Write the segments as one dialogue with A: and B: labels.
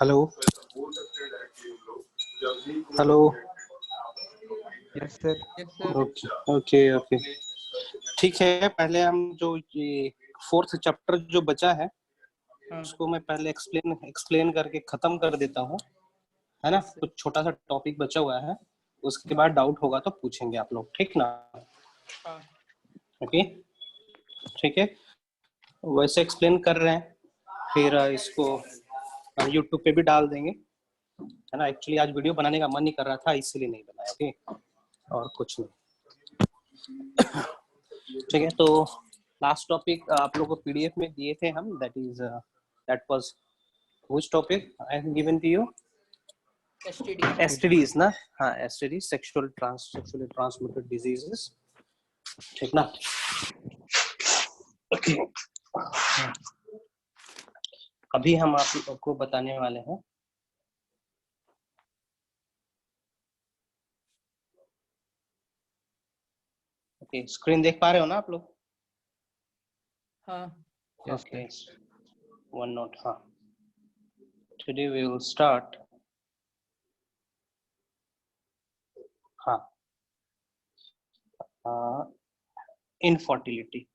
A: Hello hello.
B: Yes sir.
A: Okay okay okay, ठीक है। पहले हम जो ये फोर्थ चैप्टर जो बचा है उसको मैं पहले एक्सप्लेन एक्सप्लेन करके खत्म कर देता हूँ, है ना। कुछ छोटा सा टॉपिक बचा हुआ है, उसके बाद डाउट होगा तो पूछेंगे आप लोग, ठीक ना। ओके ठीक है, वैसे एक्सप्लेन कर रहे हैं, फिर इसको यूट्यूब पे भी डाल देंगे, है ना। एक्चुअली आज वीडियो बनाने का मन नहीं कर रहा था, इसलिए नहीं बनाया। ओके, और कुछ नहीं, ठीक है। तो लास्ट टॉपिक आप लोगों को पीडीएफ में दिए थे हम, that was which topic I have given to you? STDs ना। हाँ, एसटीडी, सेक्सुअली ट्रांसमिटेड डिजीजेस, ठीक ना। ओके, अभी हम आप लोगों को बताने वाले हैं। ओके, स्क्रीन देख पा रहे हो ना आप लोग?
B: हाँ।
A: Okay, one note. हाँ, टुडे वी विल स्टार्ट। हाँ, infertility.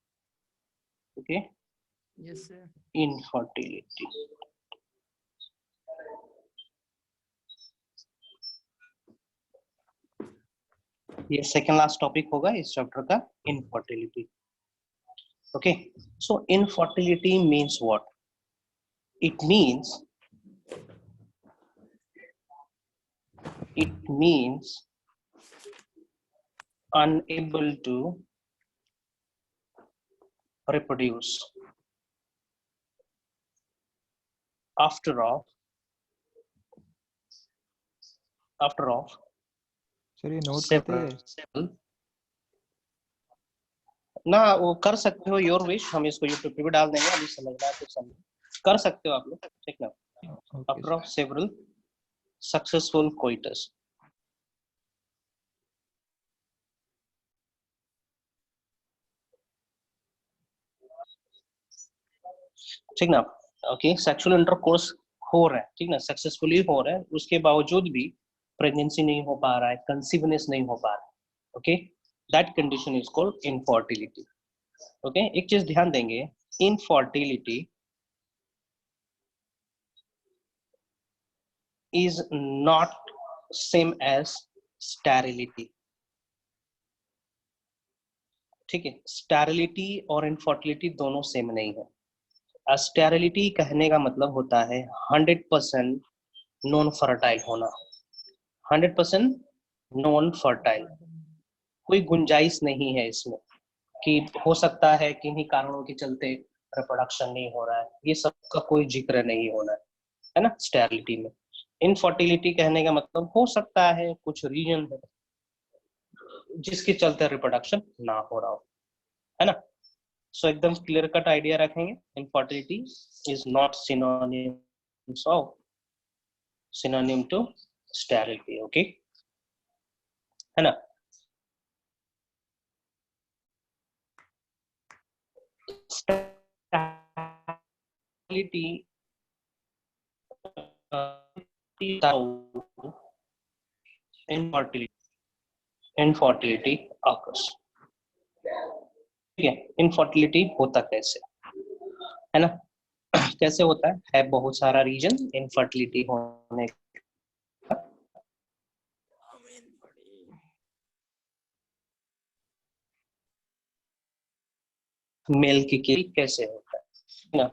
A: Okay,
B: yes sir.
A: Infertility. ये सेकंड लास्ट टॉपिक होगा इस चैप्टर का, infertility. Okay, so infertility means what? It means unable to reproduce after of
B: sir ये नोट करते हैं?
A: several ना, वो कर सकते हो, योर विश। हम इसको यूट्यूब पे भी डाल देंगे, अभी समझ रहा है तो समझ कर सकते हो आप लोग, ठीक ना। After of several successful coitus, ठीक ना। ओके, सेक्सुअल इंटरकोर्स हो रहा है, ठीक ना, सक्सेसफुली हो रहा है, उसके बावजूद भी प्रेगनेंसी नहीं हो पा रहा है, कंसीवनेस नहीं हो पा रहा है। Okay, that condition is called infertility. Okay, एक चीज ध्यान देंगे, infertility is not same as sterility, ठीक है। स्टेरिलिटी और इनफर्टिलिटी दोनों सेम नहीं है। स्टेरिलिटी कहने का मतलब होता है 100% नॉन फर्टाइल होना, 100% नॉन फर्टाइल, कोई गुंजाइश नहीं है इसमें कि हो सकता है किन्हीं कारणों के चलते रिप्रोडक्शन नहीं हो रहा है, ये सब का कोई जिक्र नहीं होना है ना स्टेरिलिटी में। इनफर्टिलिटी कहने का मतलब हो सकता है कुछ रीजन है जिसके चलते रिप्रोडक्शन ना हो रहा हो, है ना। सो एकदम क्लियर कट आइडिया रखेंगे, infertility is not synonym to sterility. Okay, है ना। स्टेरिलिटी इनफर्टिलिटी occurs, ठीक है। इनफर्टिलिटी होता कैसे, है ना। कैसे होता है बहुत सारा रीजन इनफर्टिलिटी होने का। मेल की केस कैसे होता है ना।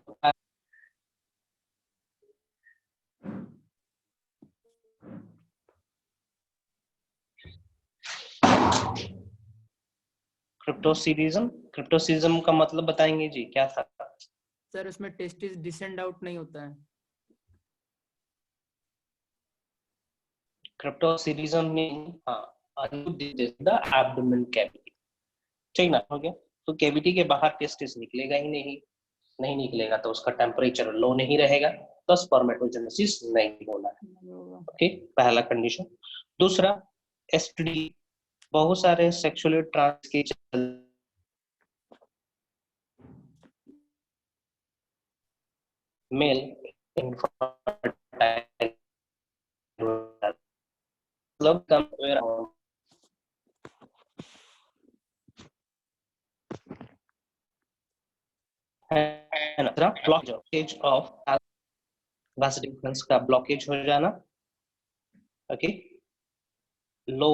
A: क्रिप्टोसिज्म का मतलब बताएंगे जी, क्या था?
B: सर उसमें टेस्टिस डिसेंड आउट नहीं होता है।
A: क्रिप्टोसिज्म में हाँ, द एब्डोमेन कैविटी, ठीक ना, हो गया। तो कैविटी के बाहर टेस्टिस निकलेगा ही नहीं, नहीं निकलेगा तो उसका टेम्परेचर लो नहीं रहेगा, तो स्पर्मेटोजेनेसिस नहीं होना है। ओके, पहला कंडीशन। दूसरा, एसटीडी, बहुत सारे सेक्सुअली ट्रांस के मेल इनफर्टाइल मतलब कम है ना, ब्लॉकेज ऑफ वास डिफरेंस का ब्लॉकेज हो जाना, ओके, लो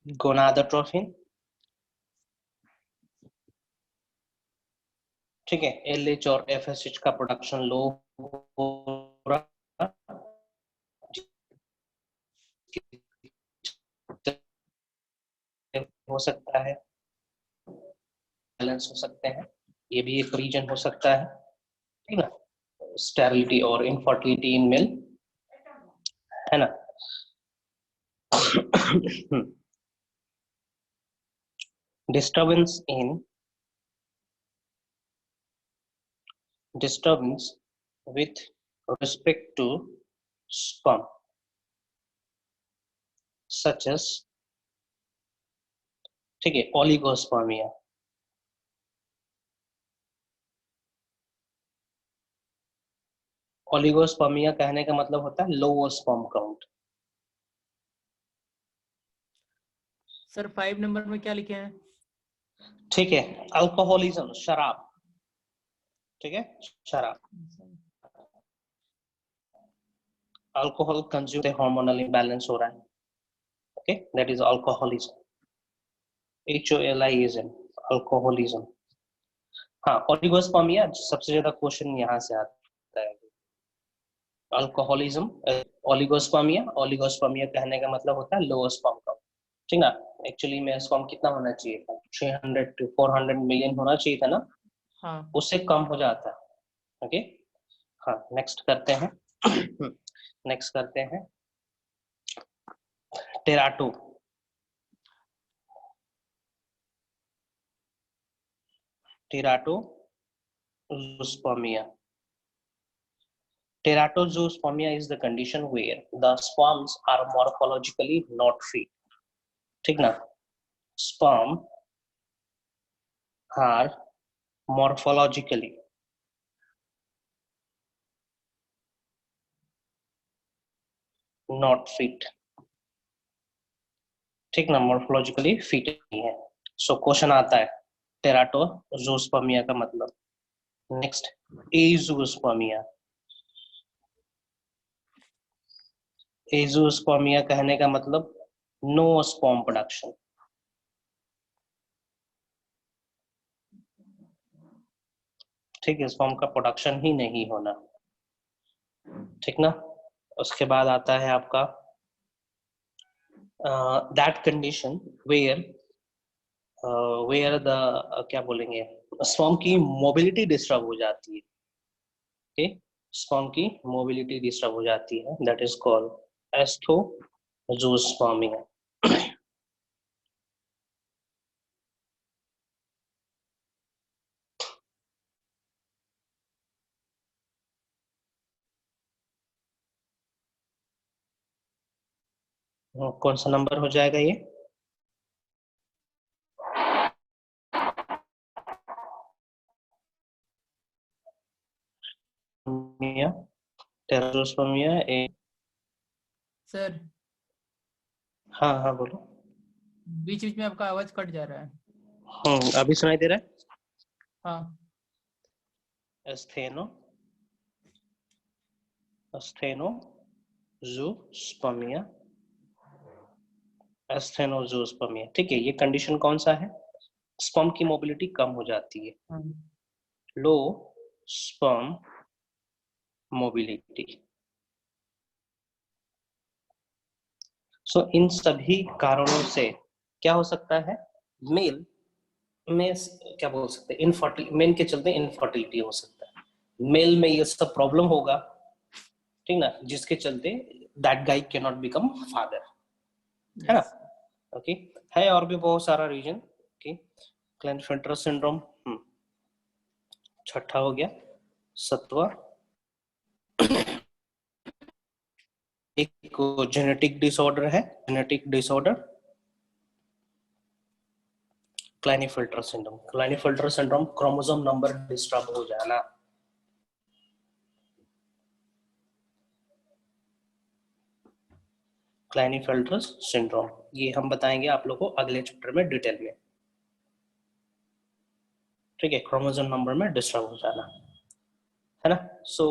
A: गोनाडोट्रोपिन, ठीक है, एलएच और एफएसएच का प्रोडक्शन लो हो रहा, हो सकता है, बैलेंस हो सकते हैं, ये भी एक रीजन हो सकता है, ठीक ना, स्टेरिलिटी और इनफर्टिलिटी इन मेल, है ना। disturbance with respect to sperm such as, ठीक है, ओलिगोस्पर्मिया, ओलिगोस्पर्मिया कहने का मतलब होता है low sperm count.
B: Sir 5 number में क्या लिखे हैं?
A: ठीक है, अल्कोहलिज्म, शराब, ठीक है, शराब, अल्कोहल कंज्यूम से हार्मोनल इंबैलेंस हो रहा है, okay, that is alcoholism, HOLISM, alcoholism. हाँ, ओलिगोस्पर्मिया सबसे ज्यादा क्वेश्चन यहाँ से आता है, अल्कोहलिज्म, ओलिगोस्पर्मिया, ओलिगोस्पर्मिया कहने का मतलब होता है लो स्पर्म काउंट, ठीक ना। एक्चुअली में स्पर्म कितना होना चाहिए था, 300 to 400 मिलियन होना चाहिए था ना,
B: हाँ
A: उससे कम हो जाता है, ओके। हाँ, नेक्स्ट करते हैं, नेक्स्ट करते हैं टेराटो, टेराटोजोस्पर्मिया, Teratozoospermia is the condition where the sperms are morphologically not fit, ठीक ना, sperm are morphologically not fit, ठीक ना, morphologically fit नहीं है, so क्वेश्चन आता है टेराटोजोस्पर्मिया का मतलब। नेक्स्ट, एजोस्पर्मिया, एजोस्पर्मिया कहने का मतलब नो स्पर्म प्रोडक्शन, ठीक है, स्पर्म का प्रोडक्शन ही नहीं होना, ठीक ना। उसके बाद आता है आपका दैट कंडीशन वेयर द क्या बोलेंगे, स्पर्म की मोबिलिटी डिस्टर्ब हो जाती है, ओके, स्पर्म की मोबिलिटी डिस्टर्ब हो जाती है, दैट इज कॉल्ड एस्ट्रोजोस्पर्मिया। कौन सा नंबर हो जाएगा ये? टेराटोजोस्पर्मिया ए,
B: सर
A: हाँ हाँ बोलो।
B: बीच बीच में आपका आवाज कट जा रहा है।
A: अभी सुनाई दे रहा है?
B: हाँ
A: एस्थेनो, एस्थेनोजोस्पर्मिया, एस्थेनोजोस्पर्मिया, ठीक है, ये कंडीशन कौन सा है? स्पर्म की मोबिलिटी कम हो जाती है,
B: हाँ
A: लो स्पर्म मोबिलिटी। सो इन सभी कारणों से क्या हो सकता है, मेल में क्या बोल सकते हैं, इनफर्टिलिटी, मेन के चलते इनफर्टिलिटी हो सकता है, मेल में ये सब प्रॉब्लम होगा, ठीक ना, जिसके चलते that guy can not become father, है ना, ओके। है और भी बहुत सारा रीजन, ओके, क्लेनफेल्टर सिंड्रोम, छठा हो गया, सत्वा, एक जेनेटिक डिसऑर्डर है, genetic disorder Klinefelter syndrome, Klinefelter syndrome chromosome number disturb हो जाना, क्लाइनेफेल्टर सिंड्रोम, ये हम बताएंगे आप लोगों को अगले चैप्टर में डिटेल में, ठीक है। क्रोमोसोम नंबर में डिस्टर्ब हो जाना, है ना। सो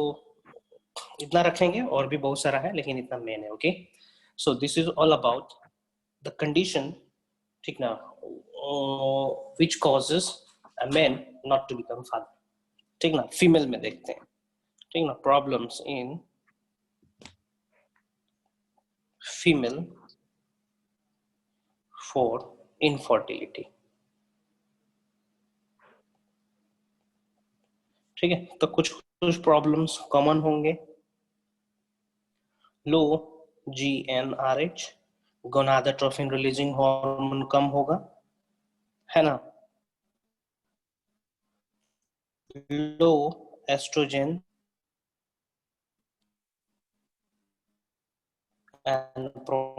A: इतना रखेंगे, और भी बहुत सारा है लेकिन इतना मेन है, okay. So this is all about the condition, ठीक ना, which causes a man not to become father, ठीक ना। फीमेल में देखते हैं, ठीक ना, problems in female for infertility, ठीक है। तो कुछ कुछ प्रॉब्लम्स कॉमन होंगे। Low GnRH, gonadotropin releasing hormone कम होगा, है ना। Low oestrogen and progesterone,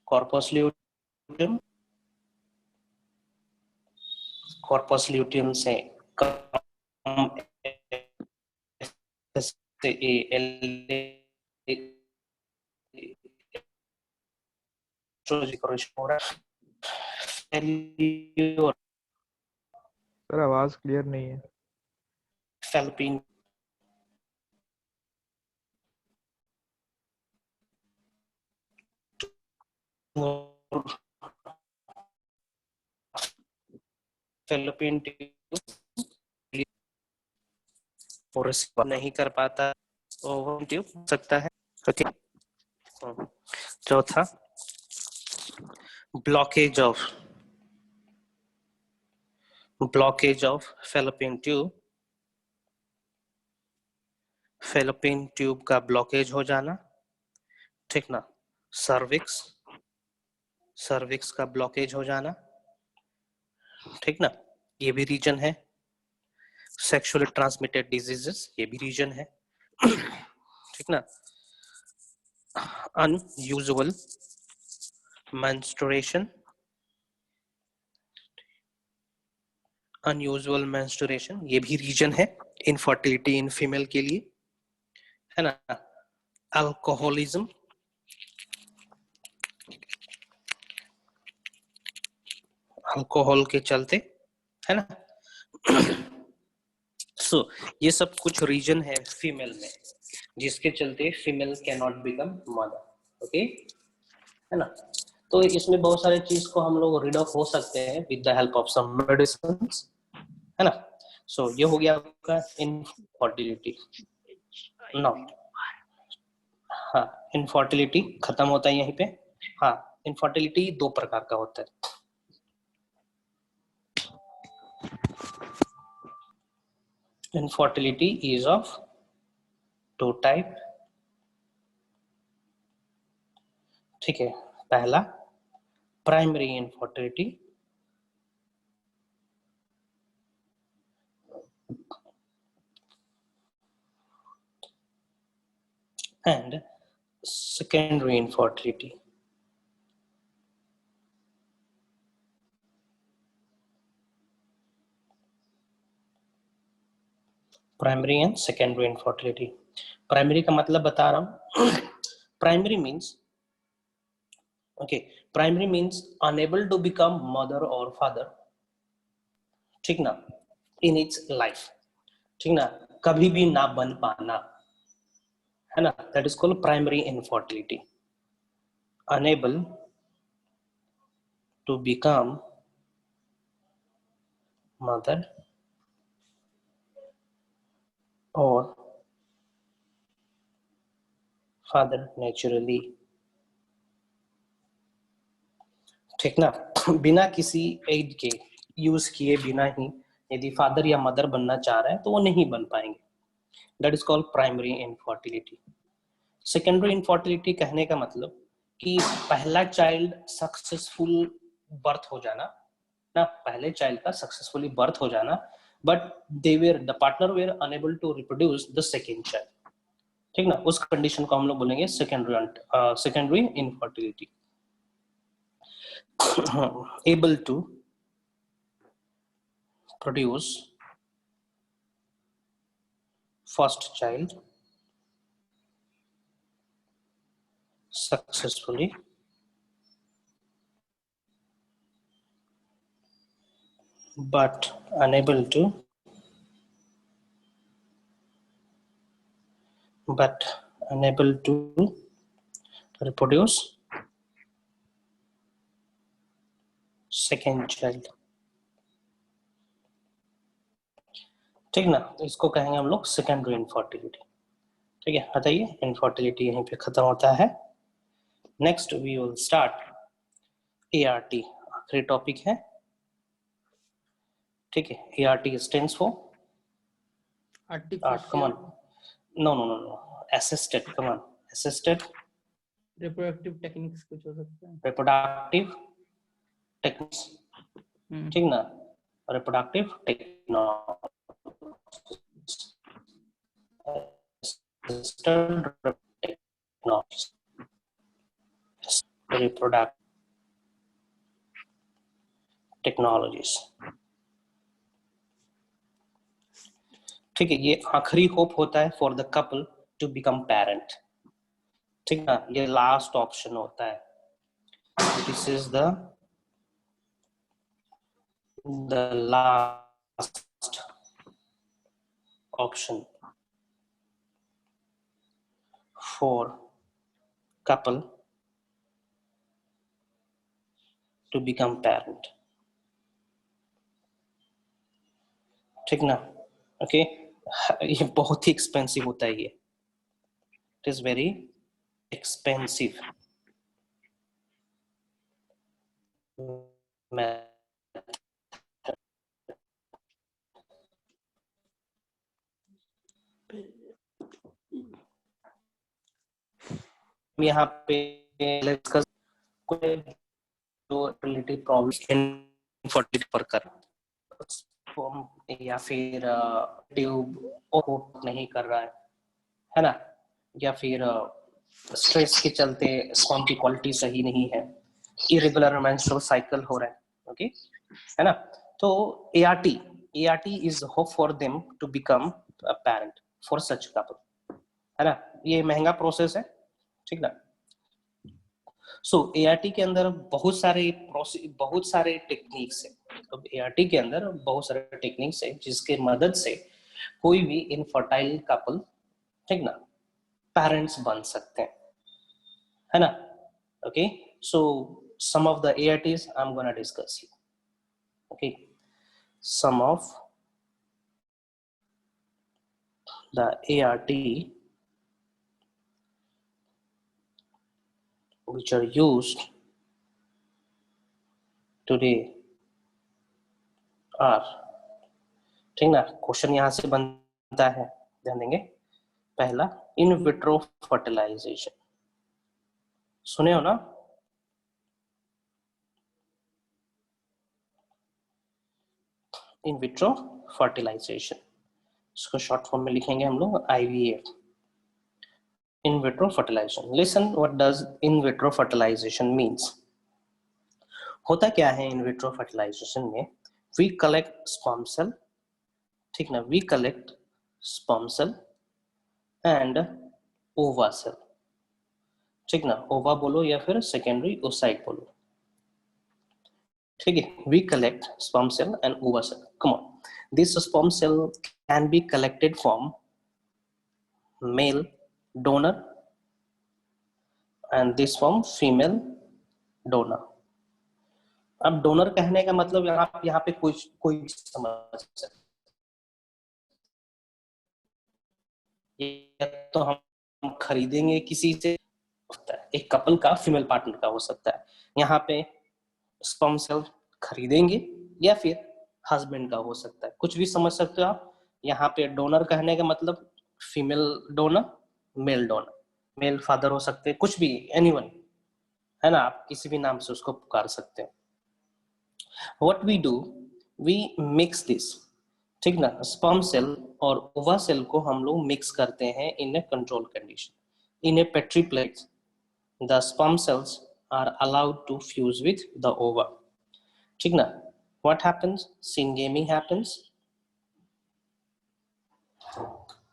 A: corpus luteum, corpus luteum से कम हो रहा है,
C: सर आवाज क्लियर नहीं है।
A: फेल्पिन फेलोपियन ट्यूब और रिसीव नहीं कर पाता, ओवम ट्यूब सकता है, ओके। चौथा, ब्लॉकेज ऑफ फेलोपियन ट्यूब का ब्लॉकेज हो जाना, ठीक ना। सर्विक्स का ब्लॉकेज हो जाना, ठीक ना, ये भी रीजन है। सेक्सुअली ट्रांसमिटेड डिजीजेस, ये भी रीजन है, ठीक ना। अनयूजुअल मेंस्ट्रुएशन, ये भी रीजन है इनफर्टिलिटी इन फीमेल के लिए, है ना। अल्कोहलिज्म, अल्कोहल के चलते, है ना। सो ये सब कुछ रीजन है फीमेल में जिसके चलते female can not become mother, okay, है ना। तो इसमें बहुत सारे चीज को हम लोग रीड ऑफ हो सकते हैं with the help of some medicines, है ना। सो ये हो गया आपका इनफर्टिलिटी। नो, हाँ, इनफर्टिलिटी खत्म होता है यहीं पे। हाँ, इनफर्टिलिटी दो प्रकार का होता है। Infertility is of two type, ठीक है। पहला primary infertility, and secondary infertility. Primary and secondary infertility. Primary का मतलब बता रहा हूं। Primary means, okay, primary means unable to become mother और फादर, ठीक ना, इन इट्स लाइफ, ठीक ना, कभी भी ना बन पाना, है ना। That is called primary infertility. Unable to become mother और फादर नेचुरली, ठीक ना। बिना किसी एड के, यूज किए बिना ही यदि फादर या मदर बनना चाह रहे हैं तो वो नहीं बन पाएंगे। That is called primary infertility. Secondary infertility कहने का मतलब कि पहला चाइल्ड सक्सेसफुल बर्थ हो जाना ना, पहले चाइल्ड का सक्सेसफुली बर्थ हो जाना, but the partner were unable to reproduce the second child, ठीक ना, उस कंडीशन को हम लोग बोलेंगे secondary infertility. able to produce first child successfully but unable to reproduce second child। ठीक ना, इसको कहेंगे हम लोग सेकेंडरी इनफर्टिलिटी। ठीक है, बताइए इनफर्टिलिटी यहीं पे खत्म होता है। Next we will start ART, आखिरी टॉपिक है। ठीक है, ART stands for come on, no, assisted, come on, assisted
B: reproductive techniques कुछ हो सकता है।
A: reproductive techniques। ठीक ना, reproductive technologies, assisted technologies, reproductive technologies। ठीक है, ये आखिरी होप होता है for the couple to become parent. ठीक ना, ये लास्ट ऑप्शन होता है। This is the last option for couple to become parent. ठीक ना, ओके। ये बहुत ही एक्सपेंसिव होता है, ये इट इज वेरी एक्सपेंसिव। यहाँ पे डिस्कस जो रिलेटेड प्रॉब्लम इनफर्टिलिटी पर कर या फिर ट्यूब नहीं कर रहा है ना, या फिर स्ट्रेस के चलते स्पर्म की क्वालिटी सही नहीं है, इरेगुलर मेंस्ट्रुअल साइकिल हो रहा है, ओके, है ना। तो ART is hope for them to become a parent for such couple, है ना। ये महंगा प्रोसेस है, ठीक ना। सो ART के अंदर बहुत सारे टेक्निक्स है। अब ART के अंदर बहुत सारे टेक्निक्स है जिसके मदद से कोई भी इनफर्टाइल कपल, ठीक ना, पेरेंट्स बन सकते हैं, है ना। Okay, so some of the ARTs I'm gonna discuss here. Okay, some of the ART which are used today are, ठीक ना। क्वेश्चन यहां से बनता है, ध्यान देंगे। पहला, इन विट्रो फर्टिलाइजेशन, सुने हो ना। इन विट्रो फर्टिलाइजेशन, इसको शॉर्ट फॉर्म में लिखेंगे हम लोग IVF, in vitro fertilisation. Listen, what does in vitro fertilisation means. होता क्या है इन विट्रो फर्टिलाइजेशन में, वी कलेक्ट स्पर्म सेल, ठीक ना, we collect sperm cell and ova cell, ठीक ना, ओवा बोलो या फिर सेकेंडरी ओसाइट बोलो, ठीक है। We collect sperm cell and ova cell, come on. This sperm cell can be collected from male donor and this from female donor. अब डोनर कहने का मतलब यहाँ पे कोई भी समझ सकता है, तो हम खरीदेंगे किसी से, एक कपल का फीमेल पार्टनर का हो सकता है, यहाँ पे स्पर्म सेल खरीदेंगे, या फिर हस्बैंड का हो सकता है, कुछ भी समझ सकते हो आप। यहाँ पे डोनर कहने का मतलब female donor, male donor, male father हो सकते हैं, कुछ भी, एनीवन, है ना, आप किसी भी नाम से उसको पुकार सकते हैं। What we do, we mix this, ठीक ना। स्पर्म सेल और ओवा सेल को हम लोग मिक्स करते हैं in a control condition, in a petri plate. The sperm cells are allowed to fuse with the ova, ठीक ना। What happens? Syngamy happens.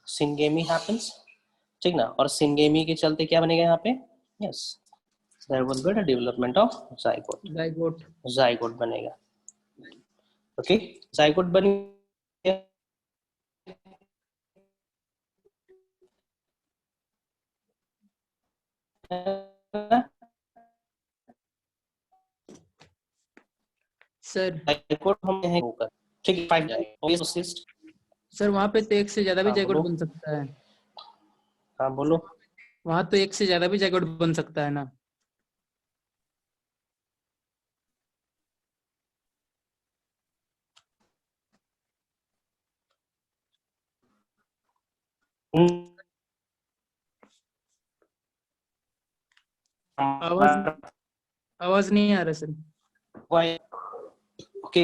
A: Syngamy happens, ठीक ना। और सिंगेमी के चलते क्या बनेगा यहाँ पे, yes, there will be the development of zygote,
B: zygote.
A: Zygote बनेगा। ओके, जाइगोट बन
B: सर
A: जाइगोट हम हैं होकर, ठीक है, 5 जाएगा। सिस्ट,
B: सर वहाँ पे तो एक से ज्यादा भी
A: हाँ
B: जाइगोट
A: बोलो,
B: बन सकता है।
A: हाँ बोलो।
B: वहाँ तो एक से ज्यादा भी जाइगोट बन सकता है ना। आवाज आवाज नहीं आ रहा sir.
A: Okay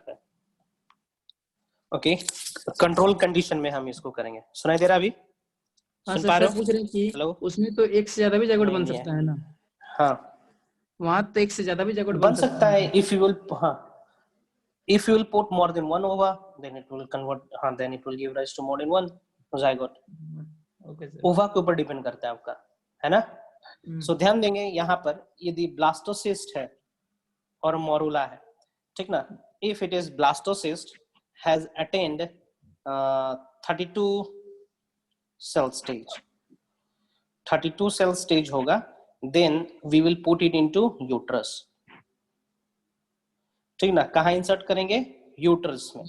A: okay, control condition में हम इसको करेंगे। सुनाई दे रहा अभी?
B: हाँ
A: सुन
B: सर,
A: पा
B: सर
A: रहे
B: पूछ
A: हो?
B: रहे हैं कि
A: हेलो?
B: उसमें तो एक से ज्यादा भी जाइगोट बन
A: नहीं है,
B: सकता है ना।
A: हाँ
B: वहाँ तो एक से ज्यादा भी जाइगोट
A: बन
B: बन
A: सकता
B: सकता
A: है।
B: है।
A: इफ यू विल, हाँ, if you will put more than one ova, then it will convert, हाँ, then it will give rise to more than one zygote।
B: Okay sir.
A: ओवा के ऊपर डिपेंड करता है आपका, है ना। सो ध्यान देंगे यहाँ पर, यदि ब्लास्टोसिस्ट है और मोरुला है, ठीक ना, if it is blastocyst has attend 32 cell stage, 32 cell stage होगा, then we will put it into uterus, ठीक ना। कहाँ इंसर्ट करेंगे? यूट्रस में।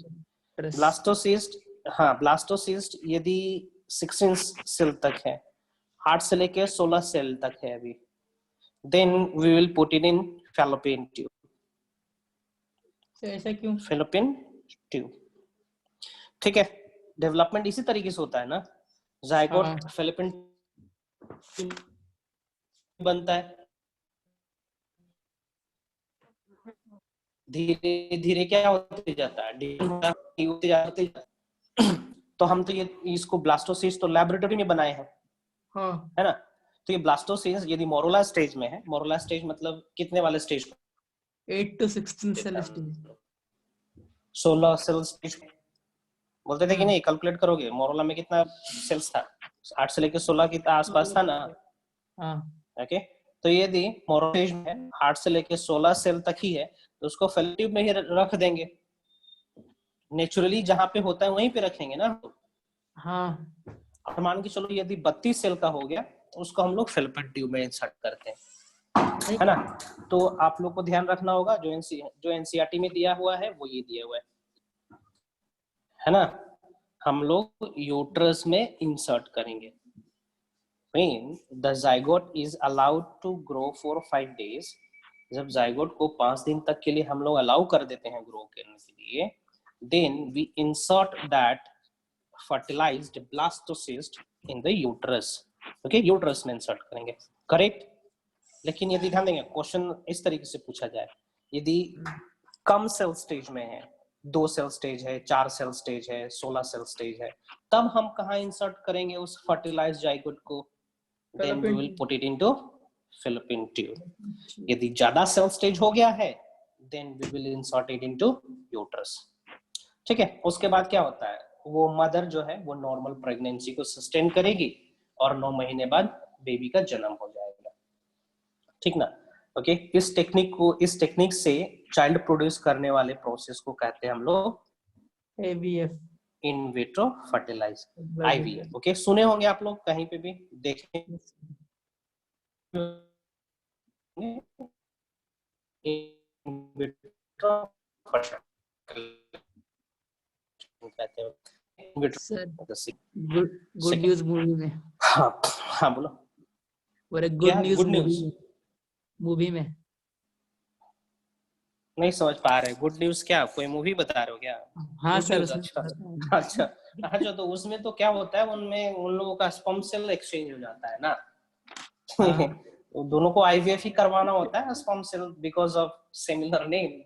A: ब्लास्टोसिस्ट, हाँ, ब्लास्टोसिस्ट यदि 16 सेल तक है, 8 से लेके 16 सेल तक है अभी, then we will put it in fallopian tube।
B: ऐसा क्यों?
A: fallopian tube, ठीक है। डेवलपमेंट इसी तरीके से होता है ना, जायगोट
B: हाँ
A: fallopian tube बनता है, धीरे धीरे क्या होते जाता है, होते जाते जाता। तो हम तो ये इसको ब्लास्टोसिस्ट तो लेबोरेटरी में बनाए हैं,
B: हाँ।
A: है ना। तो ये ब्लास्टोसिस्ट यदि मोरोला स्टेज में है, मोरोला स्टेज मतलब कितने वाले stage?
B: 8 to 16 cell stage.
A: 16 cell stage बोलते थे कि नहीं? कैलकुलेट करोगे, मोरोला में कितना सेल्स था? 8 से लेकर 16 के आसपास था ना।
B: हाँ।
A: ओके, तो यदि मोरोला स्टेज में 8 से लेकर 16 सेल तक ही है, तो उसको फेलोट्यूब में ही रख देंगे। नेचुरली जहां पे होता है वहीं पे रखेंगे ना।
B: हाँ।
A: और मान के चलो यदि 32 सेल का हो गया, तो उसको हम लोग फेलोपियन ट्यूब में इंसर्ट करते हैं, है ना। तो आप लोग को ध्यान रखना होगा, जो एनसीईआरटी में दिया हुआ है वो ये दिया हुआ है ना। हम लोग यूट्रस में इंसर्ट करेंगे। When the zygote is allowed to grow for 5 days, जब जाइगोट को 5 दिन तक के लिए हम लोग अलाउ कर देते हैं ग्रो करने के लिए, then we insert that fertilized blastocyst in the uterus। Okay, uterus में इंसर्ट करेंगे, करेक्ट। लेकिन यदि ध्यान देंगे, क्वेश्चन इस तरीके से पूछा जाए, यदि कम सेल स्टेज में है, 2 सेल स्टेज है, 4 सेल स्टेज है, 16 सेल स्टेज है, तब हम कहाँ इंसर्ट करेंगे उस फर्टिलाइज्ड जाइगोट को? Then we will put it into fallopian tube। यदि ज्यादा सेल स्टेज हो गया है, then we will insert it into uterus, ठीक है। उसके बाद क्या होता है, वो मदर जो है वो नॉर्मल प्रेगनेंसी को सस्टेन करेगी और 9 महीने बाद बेबी का जन्म हो जाएगा, ठीक ना। ओके, इस टेक्निक से चाइल्ड प्रोड्यूस करने वाले प्रोसेस को कहते हैं हम लोग
B: AVF,
A: in vitro fertilise, IVF. Okay, सुने होंगे आप लोग, कहीं पे भी देखें इन विट्रो कहते हैं।
B: सर गुड न्यूज मूवी में।
A: हाँ हाँ बोलो,
B: और एक गुड
A: क्या
B: न्यूज
A: गुड न्यूज?
B: मूवी में।
A: नहीं समझ पा रहे, गुड न्यूज क्या? कोई मूवी बता रहे हो क्या?
B: हाँ
A: गुड
B: सर,
A: न्यूज, अच्छा अच्छा अच्छा। तो उसमें तो क्या होता है, उनमें उन लोगों का स्पर्म सेल एक्सचेंज हो जाता है ना। तो दोनों को आईवीएफ ही करवाना होता है, sperm cell, because of similar name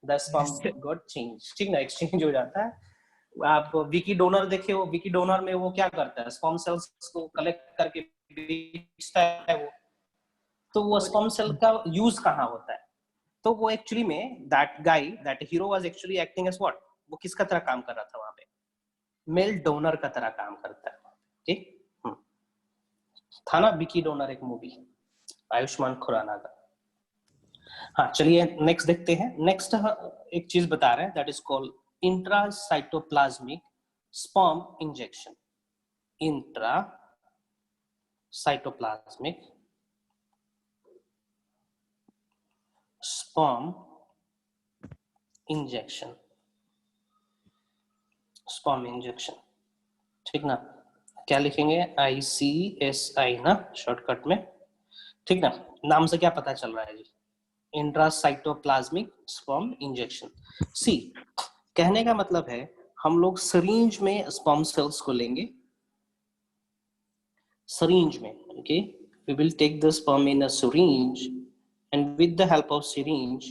A: the sperm got change, ठीक ना, एक्सचेंज हो जाता है। आप विकी डोनर देखे हो, विकी डोनर में वो क्या करता है, स्पर्म सेल्स को कलेक्ट करके बेचता है वो। तो वो स्पर्म सेल का यूज कहाँ होता है? तो वो एक्चुअली में that hero was actually acting as what, वो किसका तरह काम कर रहा था वहां पे? मेल डोनर का तरह काम करता है, ठीक। था ना विकी डोनर, एक मूवी आयुष्मान खुराना का, हाँ चलिए नेक्स्ट देखते हैं। नेक्स्ट एक चीज बता रहे हैं, that is called intracytoplasmic sperm injection. Intracytoplasmic sperm injection, sperm injection, ठीक ना। क्या लिखेंगे? ICSI ना शॉर्टकट में, ठीक ना। नाम से क्या पता चल रहा है जी? Intracytoplasmic sperm injection. सी, कहने का मतलब है हम लोग सिरिंज में स्पर्म सेल्स को लेंगे, syringe में, okay, we will take the sperm in a syringe and with the help of syringe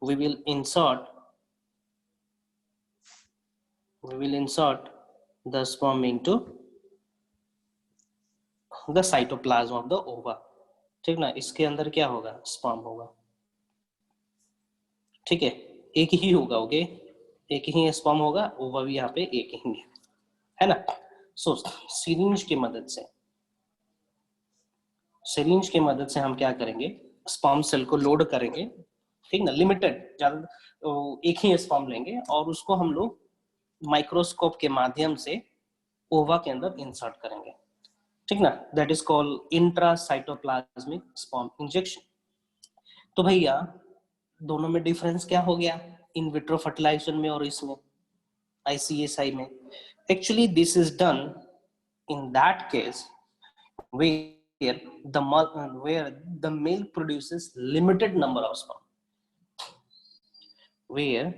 A: we will insert the sperm into the cytoplasm of the ova, ठीक ना। इसके अंदर क्या होगा? स्पर्म होगा, ठीक है। एक ही होगा, ओके, एक ही स्पर्म होगा, ओवा भी यहाँ पे एक ही है ना। सो सिरिंज की मदद से, सिरिंज की मदद से हम क्या करेंगे? स्पर्म सेल को लोड करेंगे, ठीक ना। लिमिटेड, ज्यादा तो एक ही स्पर्म लेंगे और उसको हम लोग माइक्रोस्कोप के माध्यम से ओवा के अंदर इंसर्ट करेंगे, ठीक ना। That is called intracytoplasmic sperm injection. तो भैया दोनों में डिफरेंस क्या हो गया? इन विट्रो फर्टिलाइजेशन में और इसमें ICSI में। Actually this is done in that case where the male produces limited number of sperm, where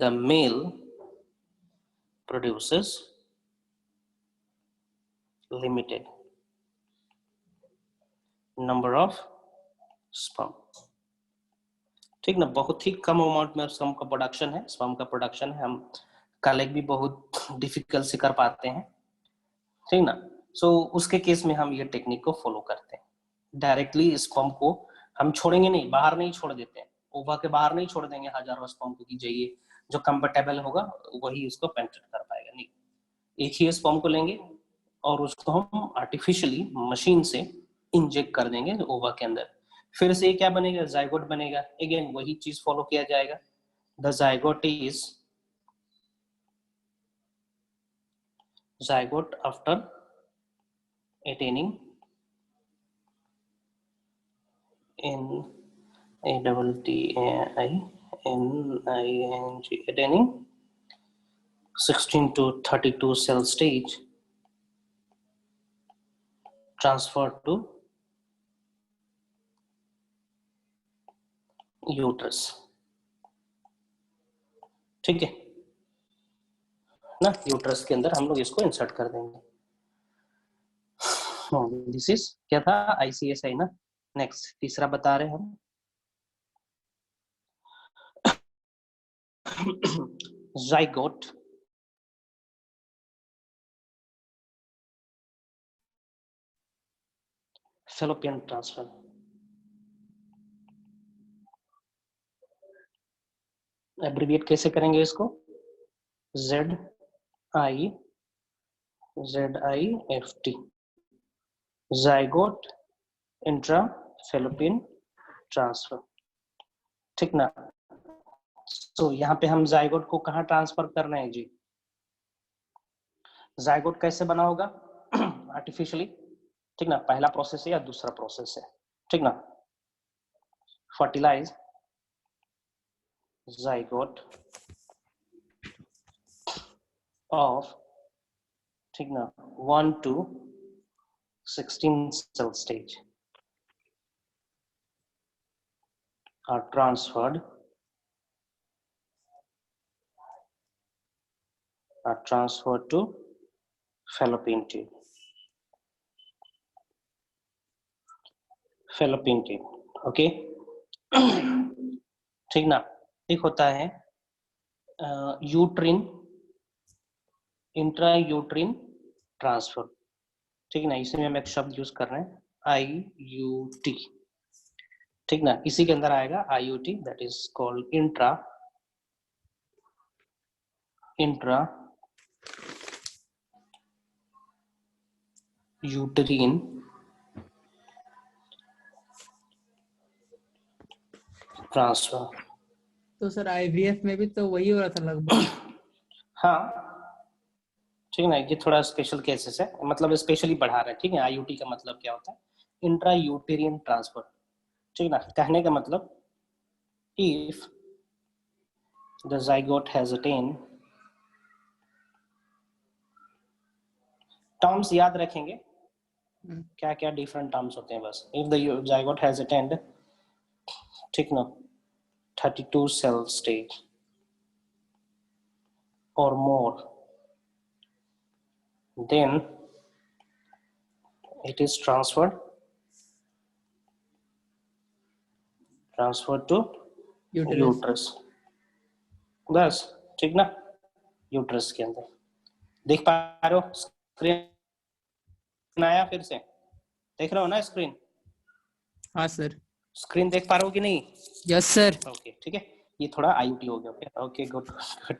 A: the male produces limited number of sperm, ठीक ना। बहुत ही कम अमाउंट में स्पर्म का प्रोडक्शन है, स्पर्म का प्रोडक्शन है, हम कलेक्ट भी बहुत डिफिकल्ट से कर पाते हैं, ठीक ना। सो उसके केस में हम ये टेक्निक को फॉलो करते हैं। डायरेक्टली स्पर्म को हम छोड़ेंगे नहीं, बाहर नहीं छोड़ देते हैं, ओवा के बाहर नहीं छोड़ देंगे हजारों स्पर्म को कि जाइए, जो कंफर्टेबल होगा वही उसको पेनिट्रेट कर पाएगा, नहीं। एक ही स्पर्म को लेंगे और उसको हम आर्टिफिशियली मशीन से इंजेक्ट कर देंगे ओवा के अंदर। फिर से क्या बनेगा? जाइगोट बनेगा। अगेन वही चीज फॉलो किया जाएगा। The zygote after attaining attaining 16 to 32 cell stage, transferred to uterus, ठीक है ना। यूट्रस के अंदर हम लोग इसको इंसर्ट कर देंगे। दिस इज क्या था? ICSI ना। नेक्स्ट तीसरा बता रहे हम जाइगोट फैलोपियन ट्रांसफर। एब्रिविएट कैसे करेंगे इसको? ZIFT, zygote intra fallopian transfer, ठीक ना। तो यहाँ पे हम जाइगोट को कहाँ ट्रांसफर कर रहे हैं जी? जाइगोट कैसे बना होगा? आर्टिफिशियली, ठीक ना। पहला प्रोसेस है या दूसरा प्रोसेस है, ठीक ना। फर्टिलाइज जाइगोट ऑफ, ठीक ना, 1 to 16 cell stage are transferred to fallopian tube, fallopian tube, okay. ठीक ना। एक होता है यूट्रिन, इंट्रा यूट्रिन ट्रांसफर, ठीक ना। इसमें हम एक शब्द यूज कर रहे हैं IUT, ठीक ना। इसी के अंदर आएगा IUT, that is called intra uterine transfer.
B: तो सर आईवीएफ में भी तो वही हो रहा था लगभग।
A: हाँ ठीक है ना, ये थोड़ा स्पेशल केसेस है, मतलब स्पेशली बढ़ा रहे हैं, ठीक है। आईयूटी का मतलब क्या होता है, इंट्रा यूटेरियन ट्रांसफर, ठीक है ना। कहने का मतलब if the zygote has attained, terms याद रखेंगे क्या क्या डिफरेंट टर्म्स होते हैं बस। If the zygote has attained, ठीक ना, 32 cell stage or more, then it is transferred to uterus, बस, ठीक ना। यूट्रस के अंदर देख पा रहे हो, स्क्रीन आया फिर से, देख रहे हो ना स्क्रीन?
B: हाँ सर।
A: स्क्रीन देख पा रहे हो कि नहीं?
B: Yes sir.
A: ओके ठीक है, ये थोड़ा आईयूटी हो गया। ओके गुड गुड,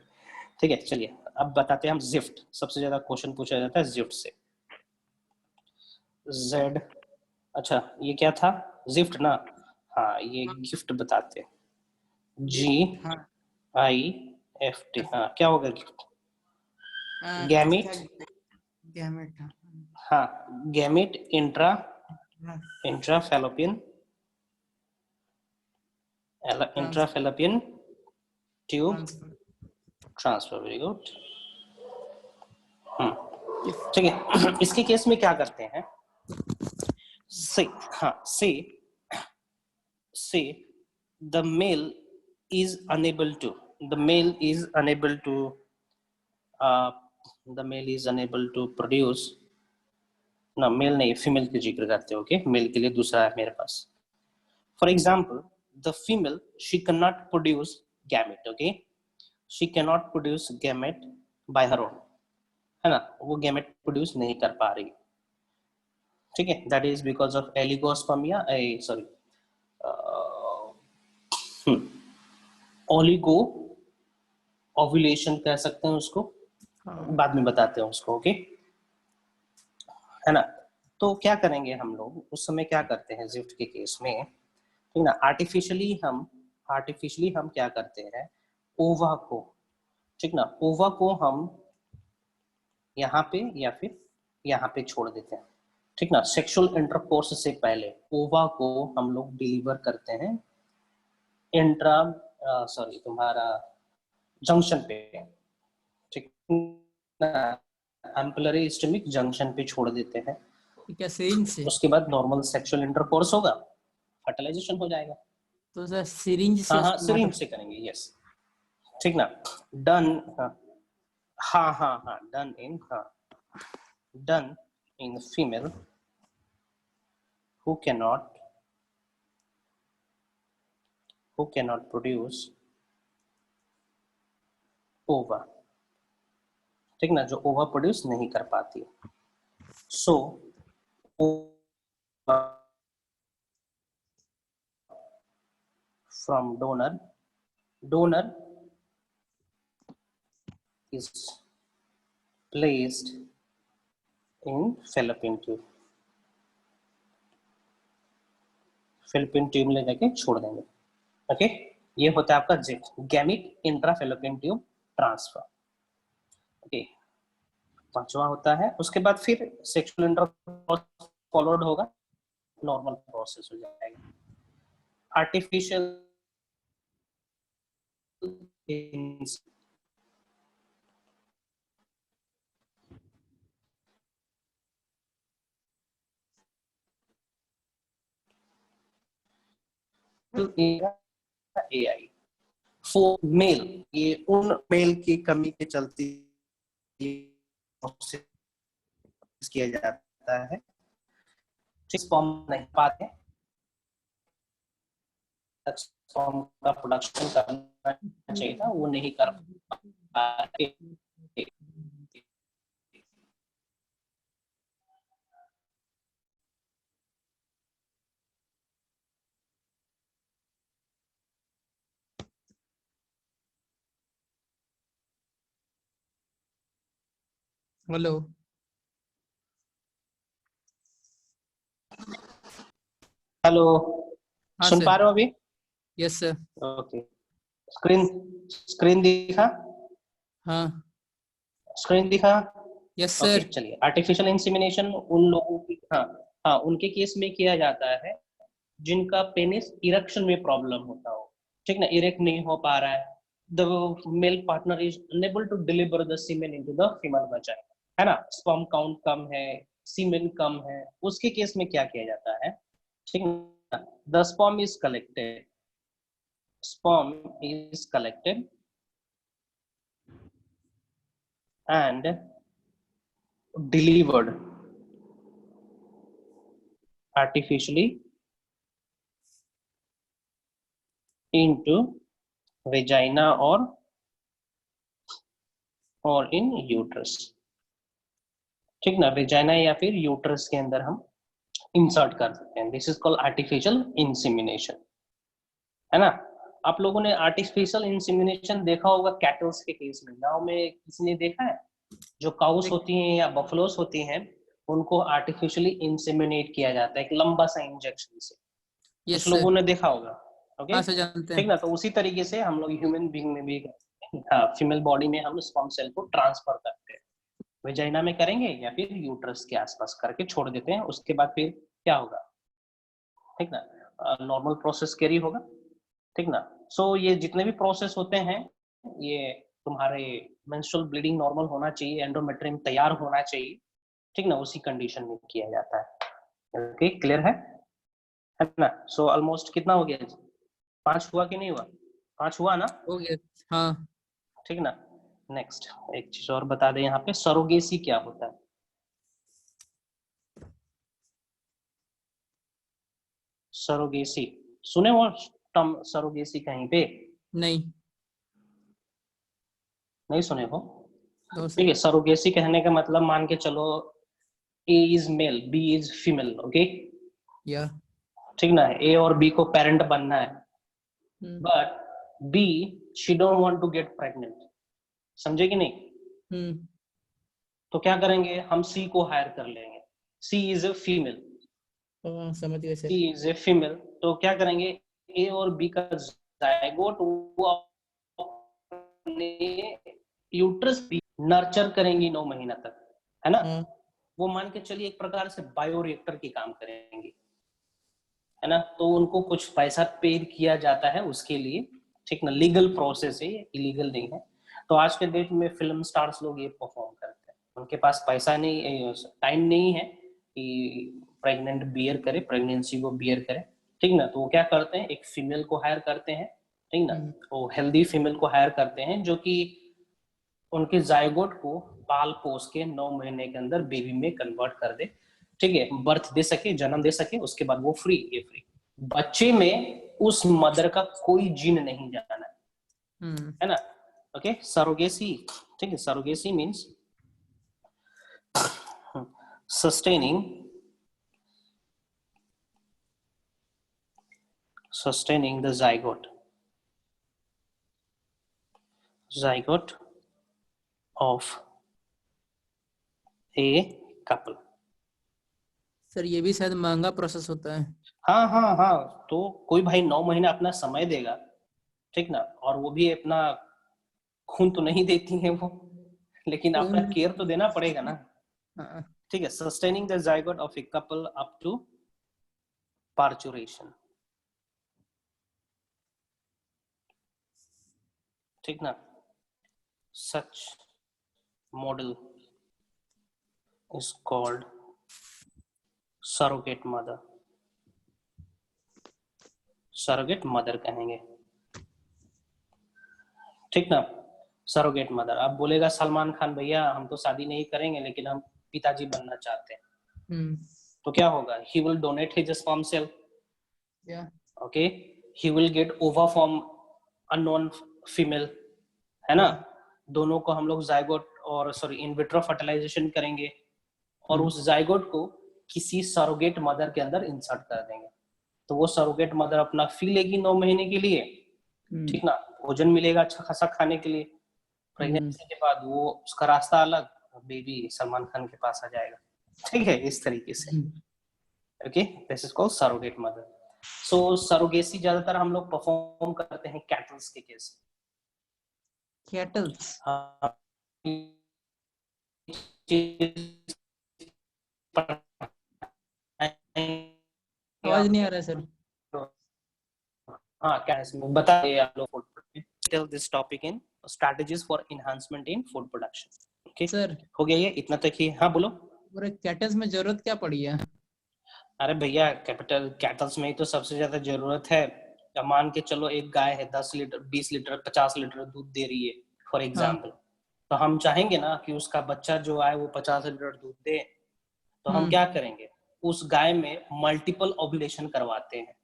A: ठीक है। चलिए अब बताते हैं हम जिफ्ट। सबसे ज्यादा क्वेश्चन पूछा जाता है जिफ्ट से। जेड, अच्छा ये क्या था, जिफ्ट ना। हाँ ये गिफ्ट बताते हैं, जी आई एफ टी। हाँ क्या होगा गिफ्ट? Gamete,
B: gamete.
A: हाँ gamete intra fallopian tube transfer. Very good. ठीक है, इसके केस में क्या करते हैं, से, हाँ से the male is unable to, the male is unable to uh, the male is unable to produce, ना मेल नहीं, फीमेल की जिक्र करते हो। ओके, मेल के लिए दूसरा है मेरे पास। For example the female she can not produce gamete. Okay, she can not produce gamete by her own, है ना, वो गैमेट प्रोड्यूस नहीं कर पा रही, ठीक है। That is because of oligospermia, sorry oligo ovulation कह सकते हैं उसको, बाद में बताते हैं उसको। ओके, है ना। तो क्या करेंगे हम लोग उस समय, क्या करते हैं जिफ्ट के केस में, ठीक ना, आर्टिफिशियली हम क्या करते हैं, ओवा को, ठीक ना, ओवा को हम यहाँ पे या फिर यहाँ पे छोड़ देते हैं, ठीक ना। सेक्सुअल इंटरकोर्स से पहले ओवा को हम लोग डिलीवर करते हैं इंट्रा सॉरी तुम्हारा जंक्शन पे, ठीक ना, एम्पुलरी स्टमिक जंक्शन पे छोड़ देते हैं।
B: क्या सिरिंज से?
A: उसके बाद नॉर्मल सेक्सुअल इंटरकोर्स होगा, फर्टिलाइजेशन हो जाएगा।
B: तो सर सिरिंज से?
A: हाँ हाँ सिरिंज से करेंगे, यस, ठीक ना। डन, हाँ हाँ हाँ डन इन, हाँ done in female who cannot produce ova, ठीक ना, जो ओवा प्रोड्यूस नहीं कर पाती। So from donor is placed in fallopian tube में ले जाके छोड़ देंगे। ओके, ये होता है आपका gift, gamete intra fallopian tube transfer. Okay, पांचवा होता है, उसके बाद फिर सेक्सुअल इंटरकोर्स फॉलोड होगा, नॉर्मल प्रोसेस हो जाएगा। आर्टिफिशियल AI फॉर मेल, ये उन मेल की कमी के चलते किया जाता है, फॉर्म नहीं पाते, फॉर्म का प्रोडक्शन करना चाहिए था, वो नहीं कर पाते।
B: हेलो।
A: हेलो,
B: हाँ
A: सुन
B: सर।
A: पा रहे हो अभी?
B: Yes sir.
A: Okay, screen screen दिखा?
B: हाँ।
A: स्क्रीन दिखा?
B: Yes
A: okay,
B: sir.
A: चलिए। आर्टिफिशियल इंसेमिनेशन उन लोगों की, हाँ हाँ, उनके केस में किया जाता है जिनका पेनिस इरेक्शन में प्रॉब्लम होता हो, ठीक ना, इरेक्ट नहीं हो पा रहा है, the male partner is unable to deliver the semen into the female vagina, है ना, स्पर्म काउंट कम है, सीमेन कम है, उसके केस में क्या किया जाता है, ठीक ना, the sperm is collected and delivered artificially into vagina और इन यूट्रस, ठीक ना, वेजाइना या फिर यूट्रस के अंदर हम इंसर्ट कर सकते हैं। This is called artificial insemination, है ना। आप लोगों ने आर्टिफिशियल इंसेमिनेशन देखा होगा कैटल्स के केस में, गांव में किसी ने देखा है? जो काउस होती हैं या बफलोस होती हैं, उनको आर्टिफिशियली इंसेमिनेट किया जाता है एक लंबा सा इंजेक्शन से।
B: यस
A: कुछ
B: सर।
A: लोगों ने देखा होगा। ओके,
B: हाँ सर, जानते
A: ठीक ना।
B: हैं।
A: तो उसी तरीके से हम लोग ह्यूमन बीइंग में भी, हाँ, फीमेल बॉडी में हम स्पर्म सेल को ट्रांसफर करते हैं, वेजाइना में करेंगे या फिर यूट्रस के आसपास करके छोड़ देते हैं। उसके बाद फिर क्या होगा, ठीक ना, नॉर्मल प्रोसेस कैरी होगा, ठीक ना। सो ये जितने भी प्रोसेस होते हैं, ये तुम्हारे मेंस्ट्रुअल ब्लीडिंग नॉर्मल होना चाहिए, एंडोमेट्रियम तैयार होना चाहिए, ठीक ना, उसी कंडीशन में किया जाता है। ओके, क्लियर है ना। सो ऑलमोस्ट कितना हो गया जी? 5 हुआ कि नहीं हुआ? 5 हुआ ना?
B: हो गया। हाँ।
A: ठीक ना। नेक्स्ट एक चीज और बता दें, यहाँ पे सरोगेसी क्या होता है। सरोगेसी सुने हो टर्म सरोगेसी कहीं पे?
B: नहीं।
A: नहीं सुने हो?
B: नो
A: ठीक
B: सर।
A: है, सरोगेसी कहने का मतलब मान के चलो A is male, B is female, okay,
B: yeah.
A: ठीक ना, ए और बी को पेरेंट बनना है,
B: hmm.
A: But B she don't want to get pregnant, समझे कि नहीं?
B: हम्म।
A: तो क्या करेंगे, हम सी को हायर कर लेंगे, सी इज ए फीमेल,
B: समझ गए sir.
A: She is a female, तो क्या करेंगे, ए और बी का जायगोट वो अपने यूट्रस भी नर्चर करेंगी 9 महीना तक, है ना।
B: हाँ।
A: वो मान के चलिए एक प्रकार से बायोरिएक्टर की काम करेंगे, है ना। तो उनको कुछ पैसा पे किया जाता है उसके लिए, ठीक ना, लीगल प्रोसेस है, इलीगल नहीं है। तो आज के डेट में फिल्म स्टार्स लोग ये परफॉर्म करते हैं, उनके पास पैसा नहीं, टाइम नहीं है कि प्रेग्नेंट बियर करे, प्रेगनेंसी को बियर करे, ठीक ना। तो वो क्या करते हैं, एक फीमेल को हायर करते हैं, ठीक ना, वो हेल्दी फीमेल को हायर करते हैं जो कि उनके जायगोट को पाल पोस के 9 महीने के अंदर बेबी में कन्वर्ट कर दे, ठीक है, बर्थ दे सके, जन्म दे सके, उसके बाद वो फ्री, ये फ्री। बच्चे में उस मदर का कोई जीन नहीं जाना है ना। ओके, सरोगेसी, ठीक है, surrogacy means sustaining the zygote of a couple।
B: Sir ये भी शायद महंगा प्रोसेस होता है।
A: हाँ हाँ हाँ, तो कोई भाई 9 महीना अपना समय देगा, ठीक ना, और वो भी अपना खून तो नहीं देती है वो, लेकिन अपना केयर तो देना पड़ेगा ना।
B: हाँ।
A: ठीक है, sustaining the zygote of a couple up to parturition, ठीक ना, such model is called surrogate mother, surrogate mother कहेंगे, ठीक ना। सरोगेट मदर, अब बोलेगा सलमान खान भैया हम तो शादी नहीं करेंगे लेकिन हम पिताजी बनना चाहते हैं, तो क्या होगा, he will donate his sperm cell, okay, he will get ova from unknown female, है ना। दोनों को हम लोग जायगोट और सॉरी इन विट्रो फर्टिलाइजेशन करेंगे और उस जायगोट को किसी सरोगेट मदर के अंदर इंसर्ट कर देंगे, तो वो सरोगेट मदर अपना फी लेगी 9 महीने के लिए, ठीक ना, भोजन मिलेगा अच्छा खासा खाने के लिए, प्रेगनेंसी के बाद वो उसका रास्ता अलग, बेबी सलमान खान के पास आ जाएगा, ठीक है, इस तरीके से। Okay, this is called surrogate mother. So surrogacy ज्यादातर हम लोग परफॉर्म करते हैं कैटल्स के केस।
B: कैटल्स आवाज नहीं आ रहा है सर।
A: हाँ क्या इसमें बताइए आप लोग। Tell this topic in strategies for enhancement in food production. Okay
B: sir
A: हो गया ये इतना तक ही। हाँ बोलो।
B: पूरे कैटल्स में जरूरत क्या पड़ी है?
A: अरे भैया कैपिटल कैटल्स में ही तो सबसे ज्यादा जरूरत है। अब मान के चलो एक गाय है 10 लीटर 20 लीटर 50 लीटर दूध दे रही है फॉर
B: हाँ।
A: एग्जाम्पल, तो हम चाहेंगे ना कि उसका बच्चा जो आए वो 50 लीटर दूध दे। तो हम क्या करेंगे, उस गाय में मल्टीपल ओव्यूलेशन करवाते हैं।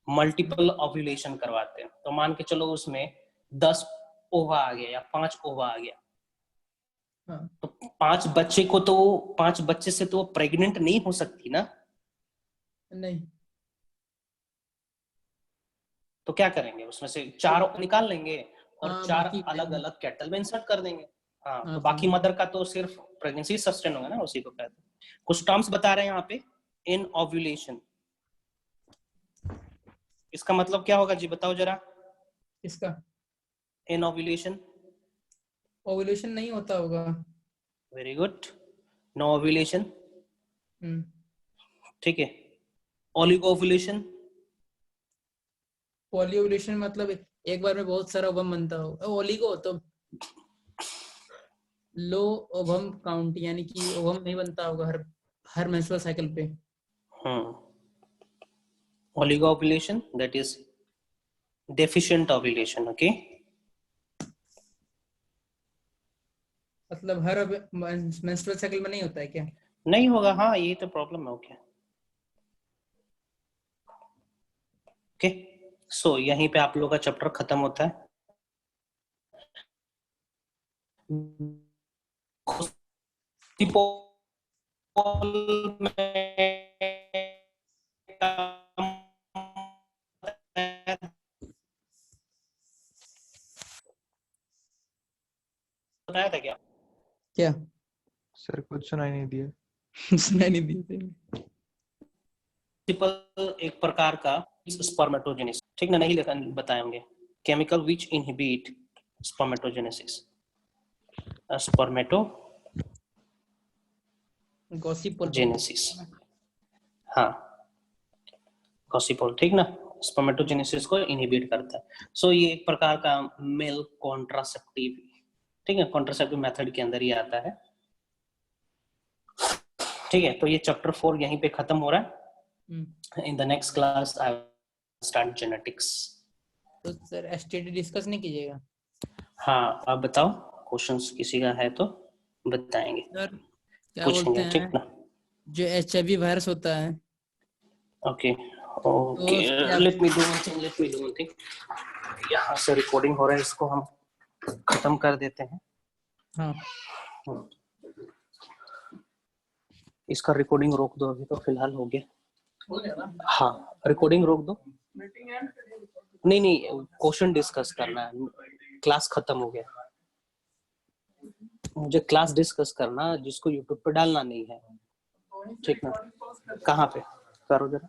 A: मल्टीपल ओव्यूलेशन करवाते हैं तो मान के चलो उसमें 10 ओवा आ गया या 5 ओवा आ गया।
B: हाँ।
A: तो 5 बच्चे को तो 5 बच्चे से तो वो प्रेग्नेंट नहीं हो सकती ना।
B: नहीं।
A: तो क्या करेंगे, उसमें से 4 निकाल लेंगे और
B: हाँ,
A: 4
B: बाकी
A: अलग अलग कैटल में इंसर्ट कर देंगे। हाँ
B: हाँ
A: तो बाकी
B: समझ।
A: मदर का तो सिर्फ प्रेगनेंसी सस्टेन होगा ना, उसी को कहते हैं। कुछ टर्म्स बता रहे हैं यहाँ पे। इन ओव्यूलेशन इसका मतलब क्या होगा जी, बताओ जरा।
B: इसका
A: इन ओव्यूलेशन
B: ओवुलेशन नहीं होता होगा।
A: Very good. नो ओव्यूलेशन ठीक है। ओलिगो ओव्यूलेशन
B: पॉलीओवुलेशन मतलब एक बार में बहुत सारा ओवम बनता हो। ओलिगो तो लो ओवम काउंट, यानी कि ओवम नहीं बनता होगा हर मेंस्ट्रुअल साइकिल पे।
A: Oligo ovulation that is deficient ovulation. Okay
B: मतलब हर मेंस्ट्रुअल साइकिल में नहीं होता है क्या?
A: नहीं होगा, हाँ यही तो प्रॉब्लम है। ओके ओके सो यहीं पे आप लोगों का चैप्टर खत्म होता है। बताया था क्या?
B: क्या?
C: सर कुछ सुनाई नहीं दिया।
B: सुनाई नहीं दी।
A: एक प्रकार का स्पर्मेटोजेनेसिस, ठीक ना, नहीं लेकिन बताए होंगे। Chemical which inhibit spermatogenesis. Spermatogenesis हाँ गॉसिपोल, ठीक ना, स्पर्मेटोजेनेसिस को इनहिबिट करता है। सो ये एक प्रकार का मेल कॉन्ट्रासेप्टिव, ठीक है, कॉन्ट्रासेप्टिव मेथड के अंदर ही आता है। ठीक है तो ये चैप्टर 4 यहीं पे खत्म हो रहा है। In the next class I start genetics.
B: तो सर एसटीडी डिस्कस नहीं कीजिएगा?
A: हाँ आप बताओ, क्वेश्चंस किसी का है तो बताएंगे,
B: सर क्या बोलते
A: पूछेंगे,
B: हैं,
A: ठीक ना।
B: जो एचआईवी वायरस होता है
A: ओके
B: तो
A: ओके
B: क्या?
A: Let me do one thing. यहाँ से रिकॉर्डिंग हो रहा है, इसको हम खत्म कर देते हैं।
B: हाँ।
A: इसका रिकॉर्डिंग रोक दो, अभी तो फिलहाल हो गया। हाँ रिकॉर्डिंग रोक दो। नहीं नहीं क्वेश्चन डिस्कस करना है, क्लास खत्म हो गया। मुझे क्लास डिस्कस करना, जिसको यूट्यूब पे डालना नहीं है, ठीक ना। कहाँ पे करो जरा।